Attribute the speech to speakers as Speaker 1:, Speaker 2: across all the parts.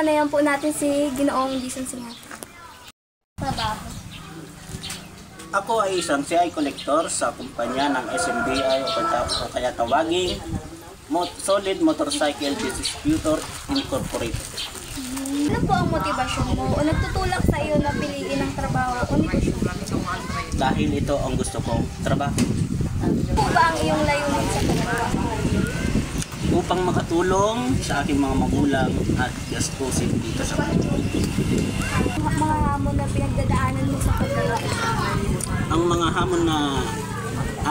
Speaker 1: panayam po natin si Ginoong Jason Singata. Trabaho.
Speaker 2: Ako ay isang CI collector sa kumpanya ng SMBI o kaya tawaging Solid Motorcycle Distributor Incorporated.
Speaker 1: Ano po ang motibasyon mo o nagtutulak sa iyo na piliin ang trabaho o negosyo?
Speaker 2: Dahil ito ang gusto kong trabaho.
Speaker 1: Ano po ba ang iyong layunin sa trabaho?
Speaker 2: Upang makatulong sa aking mga magulang at gastusin dito sa bahay.
Speaker 1: Mga hamon na pinagdadaanan mo sa paggawa?
Speaker 2: Ang mga hamon na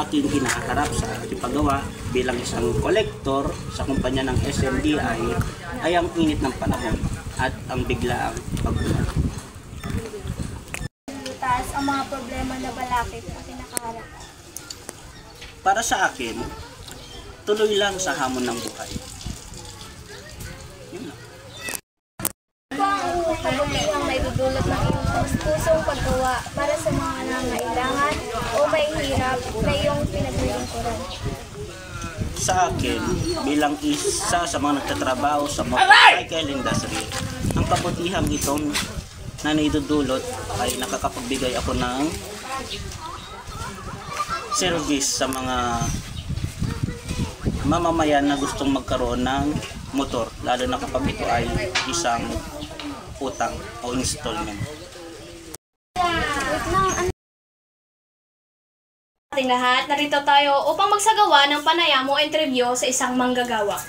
Speaker 2: aking hinaharap sa aking paggawa bilang isang kolektor sa kumpanya ng SMBI ay ang init ng panahon at ang biglaang pagbuhat.
Speaker 1: Taas ang mga problema na balakid na kinakaharap.
Speaker 2: Para sa akin, tuloy lang sa hamon ng buhay. Yun lang.
Speaker 1: Ano ang kabutihang may dudulot ng iyong pusong paggawa para sa mga nangangailangan o may hirap na iyong pinaglilingkuran?
Speaker 2: Sa akin, bilang isa sa mga nagtatrabaho sa motorcycle industry, ang kabutihang itong na naidudulot ay nakakapagbigay ako ng service sa mga mamamayan na gustong magkaroon ng motor, lalo na kapag ito ay isang utang o installment.
Speaker 3: Ating lahat, narito tayo upang magsagawa ng panayam o interview sa isang manggagawa.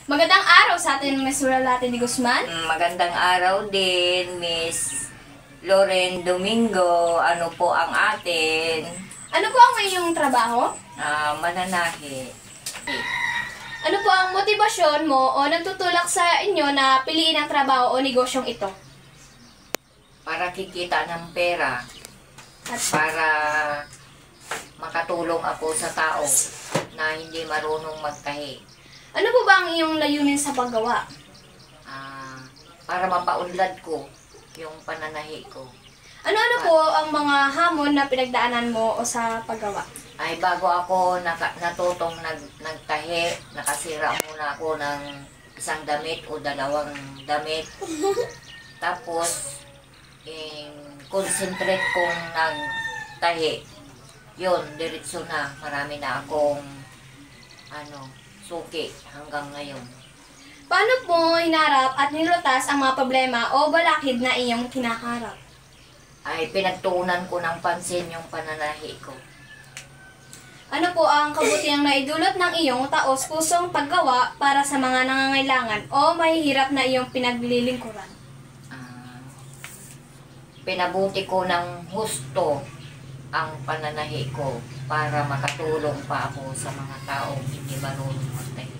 Speaker 3: Magandang araw sa atin, Ms. Ralate de Guzman.
Speaker 4: Magandang araw din, Miss Loren Domingo. Ano po ang atin?
Speaker 3: Ano po ang iyong trabaho?
Speaker 4: Mananahi.
Speaker 3: Ano po ang motibasyon mo o nagtutulak sa inyo na piliin ang trabaho o negosyong ito?
Speaker 4: Para kikita ng pera.
Speaker 3: At
Speaker 4: Para makatulong ako sa tao na hindi marunong magtahi.
Speaker 3: ano po ba ang iyong layunin sa paggawa?
Speaker 4: Para mapaunlad ko yung pananahi ko.
Speaker 3: Ano-ano po ang mga hamon na pinagdaanan mo o sa paggawa?
Speaker 4: Ay bago ako natutong nagtahi, nakasira muna ako ng isang damit o dalawang damit. Tapos, concentrate kong nagtahi. Yun, diretso na. Marami na akong suki hanggang ngayon.
Speaker 3: Paano po hinarap at nilutas ang mga problema o balakid na iyong kinaharap?
Speaker 4: Ay pinagtuunan ko ng pansin yung pananahi ko.
Speaker 3: Ano po ang kabutihang naidulot ng iyong taos-pusong paggawa para sa mga nangangailangan o mahihirap na iyong pinaglilingkuran?
Speaker 4: Pinabuti ko ng husto ang pananahi ko para makatulong pa ako sa mga taong hindi marunong magtahi.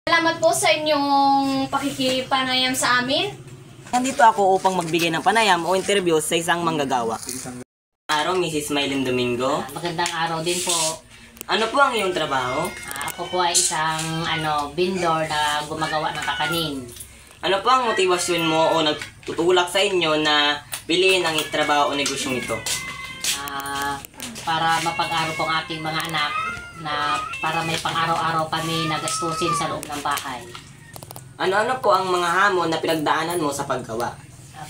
Speaker 3: Salamat po sa inyong pakikipanayam sa amin.
Speaker 5: Nandito ako upang magbigay ng panayam o interview sa isang manggagawa. Araw, Mrs. Mylene Domingo.
Speaker 6: Magandang araw din po.
Speaker 5: Ano po ang iyong trabaho?
Speaker 6: Ako po ay isang vendor na gumagawa ng kakanin.
Speaker 5: Ano po ang motibasyon mo o nagtutulak sa inyo na piliin ang trabaho o negosyong ito?
Speaker 6: Para mapag-aral po ang aking mga anak na para may pang-araw-araw kami na gastusin sa loob ng bahay.
Speaker 5: Ano-ano po ang mga hamon na pinagdaanan mo sa paggawa?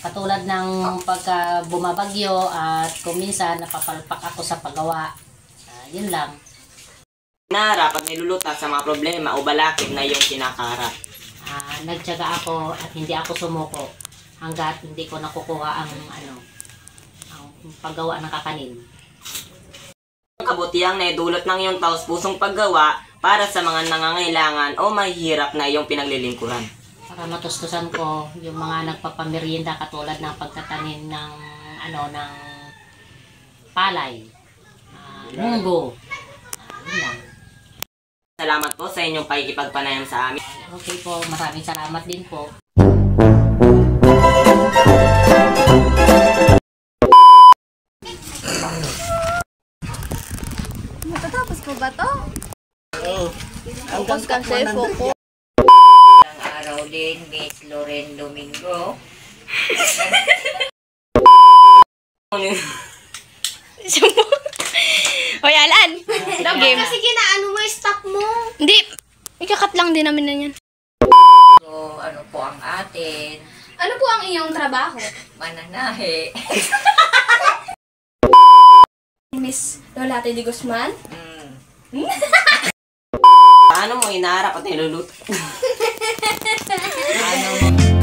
Speaker 6: Katulad ng pagka bumabagyo at kung minsan napapalpak ako sa paggawa. Yun lang.
Speaker 5: Naharap at nilulutas sa mga problema o balakid na iyong kinakaharap.
Speaker 6: Nagtiyaga ako at hindi ako sumuko hanggat hindi ko nakukuha ang paggawa ng kakanin.
Speaker 5: Ang kabutihang naidulot ng iyong taos-pusong paggawa para sa mga nangangailangan o mahihirap na iyong pinaglilingkuran.
Speaker 6: Para matustusan ko yung mga nagpapamerienda katulad ng pagtatanim ng ng palay, munggo. Yun lang.
Speaker 5: Salamat po sa inyong pakikipagpanayam sa amin.
Speaker 6: Okay po, maraming salamat din po.
Speaker 1: Matatapos po ba to?
Speaker 2: Oo.
Speaker 1: Focus kang cellphone ko.
Speaker 4: Ang araw din, Miss Loren Domingo.
Speaker 3: Hoy, Alan! Dapat kasi ginaano mo, stop mo. Hindi. Ikakat lang din namin na yan.
Speaker 4: So, ano
Speaker 3: ang iyong trabaho?
Speaker 4: Mananahe.
Speaker 3: Miss Lolate de Guzman?
Speaker 5: Paano mo inaarap at niluluto?
Speaker 4: Ano